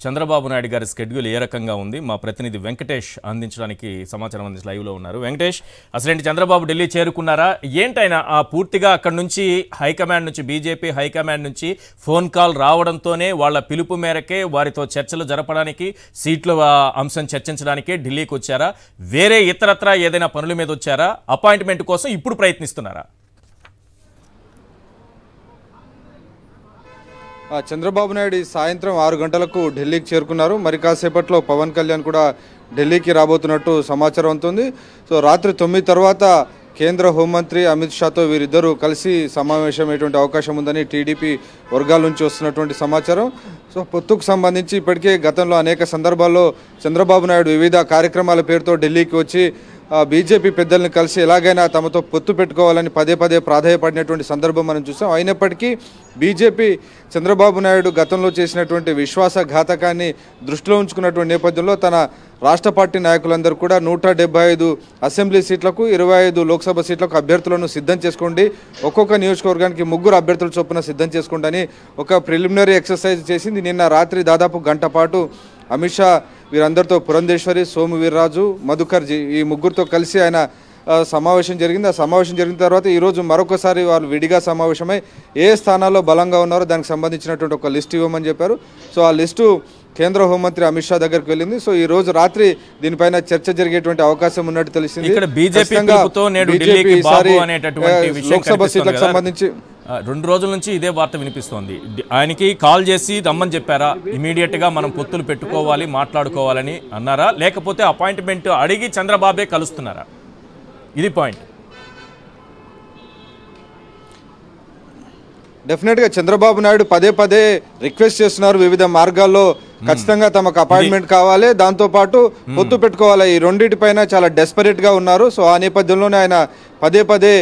చంద్రబాబు నాయుడు గారి షెడ్యూల్ ఏ రకంగా ఉంది? మా ప్రతినిధి వెంకటేష్ అందించడానికి సమాచారం అందించి లైవ్లో ఉన్నారు. వెంకటేష్, అసలేంటి చంద్రబాబు ఢిల్లీ చేరుకున్నారా? ఏంటైనా పూర్తిగా అక్కడ నుంచి హైకమాండ్ నుంచి బీజేపీ హైకమాండ్ నుంచి ఫోన్ కాల్ రావడంతోనే వాళ్ళ పిలుపు మేరకే వారితో చర్చలు జరపడానికి, సీట్ల అంశం చర్చించడానికే ఢిల్లీకి వచ్చారా? వేరే ఇతరత్రా ఏదైనా పనుల మీద వచ్చారా? అపాయింట్మెంట్ కోసం ఇప్పుడు ప్రయత్నిస్తున్నారా? చంద్రబాబు నాయుడు సాయంత్రం 6 గంటలకు ఢిల్లీకి చేరుకున్నారు. మరి కాసేపట్లో పవన్ కళ్యాణ్ కూడా ఢిల్లీకి రాబోతున్నట్టు సమాచారం అవుతుంది. సో రాత్రి 9 తర్వాత కేంద్ర హోంమంత్రి అమిత్ షాతో వీరిద్దరూ కలిసి సమావేశమయ్యేటువంటి అవకాశం ఉందని టీడీపీ వర్గాల నుంచి వస్తున్నటువంటి సమాచారం. సో పొత్తుకు సంబంధించి ఇప్పటికే గతంలో అనేక సందర్భాల్లో చంద్రబాబు నాయుడు వివిధ కార్యక్రమాల పేరుతో ఢిల్లీకి వచ్చి బీజేపీ పెద్దల్ని కలిసి ఎలాగైనా తమతో పొత్తు పెట్టుకోవాలని పదే పదే ప్రాధాయపడినటువంటి సందర్భం మనం చూసాం. అయినప్పటికీ బీజేపీ చంద్రబాబు నాయుడు గతంలో చేసినటువంటి విశ్వాసఘాతకాన్ని దృష్టిలో ఉంచుకున్నటువంటి నేపథ్యంలో తన రాష్ట్ర పార్టీ నాయకులందరూ కూడా 175 అసెంబ్లీ సీట్లకు 25 లోక్సభ సీట్లకు అభ్యర్థులను సిద్ధం చేసుకోండి, ఒక్కొక్క నియోజకవర్గానికి 3 అభ్యర్థుల చొప్పున సిద్ధం చేసుకోండి అని ఒక ప్రిలిమినరీ ఎక్సర్సైజ్ చేసింది. నిన్న రాత్రి దాదాపు గంట పాటు అమిత్ షా వీరందరితో పురంధేశ్వరి, సోము వీర్రాజు, మధుకర్జీ ఈ ముగ్గురితో కలిసి ఆయన సమావేశం జరిగింది. ఆ సమావేశం జరిగిన తర్వాత ఈరోజు మరొకసారి వాళ్ళు విడిగా సమావేశమై ఏ స్థానాల్లో బలంగా ఉన్నారో దానికి సంబంధించినటువంటి ఒక లిస్టు ఇవ్వమని చెప్పారు. సో ఆ లిస్టు కేంద్ర హోంమంత్రి అమిత్ షా దగ్గరికి వెళ్ళింది. సో ఈ రోజు రాత్రి దీనిపైన చర్చ జరిగేటువంటి అవకాశం ఉన్నట్టు తెలిసింది. లోక్సభ సీట్లకు సంబంధించి 2 రోజుల నుంచి ఇదే వార్త వినిపిస్తోంది. ఆయనకి కాల్ చేసి రమ్మని చెప్పారా? ఇమీడియట్ గా మనం పొత్తులు పెట్టుకోవాలి, మాట్లాడుకోవాలని అన్నారా? లేకపోతే అపాయింట్మెంట్ అడిగి చంద్రబాబే కలుస్తున్నారా? ఇది పాయింట్. డెఫినెట్గా చంద్రబాబు నాయుడు పదే పదే రిక్వెస్ట్ చేస్తున్నారు వివిధ మార్గాల్లో ఖచ్చితంగా తమకు అపాయింట్మెంట్ కావాలి, దాంతోపాటు పొత్తు పెట్టుకోవాలి. ఈ రెండింటిపైన చాలా డెస్పరేట్గా ఉన్నారు. సో ఆ నేపథ్యంలోనే ఆయన పదే పదే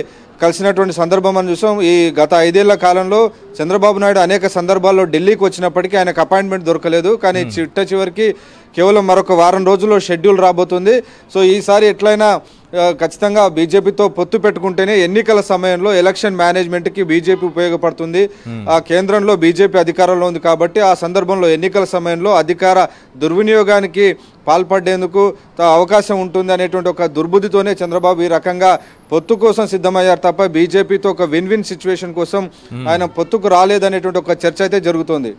కలిసినటువంటి సందర్భం మనం చూసాం. ఈ గత 5 ఏళ్ల కాలంలో చంద్రబాబు నాయుడు అనేక సందర్భాల్లో ఢిల్లీకి వచ్చినప్పటికీ ఆయనకు అపాయింట్మెంట్ దొరకలేదు. కానీ చివరికి కేవలం మరొక వారం రోజుల్లో షెడ్యూల్ రాబోతుంది. సో ఈసారి ఎట్లయినా ఖచ్చితంగా బీజేపీతో పొత్తు పెట్టుకుంటేనే ఎన్నికల సమయంలో ఎలక్షన్ మేనేజ్మెంట్కి బీజేపీ ఉపయోగపడుతుంది. ఆ కేంద్రంలో బీజేపీ అధికారంలో ఉంది కాబట్టి ఆ సందర్భంలో ఎన్నికల సమయంలో అధికార దుర్వినియోగానికి పాల్పడేందుకు అవకాశం ఉంటుంది అనేటువంటి ఒక దుర్బుద్ధితోనే చంద్రబాబు ఈ రకంగా పొత్తు కోసం సిద్ధమయ్యారు తప్ప బీజేపీతో ఒక విన్ విన్ సిచ్యువేషన్ కోసం ఆయన పొత్తుకు రాలేదనేటువంటి ఒక చర్చ అయితే జరుగుతోంది.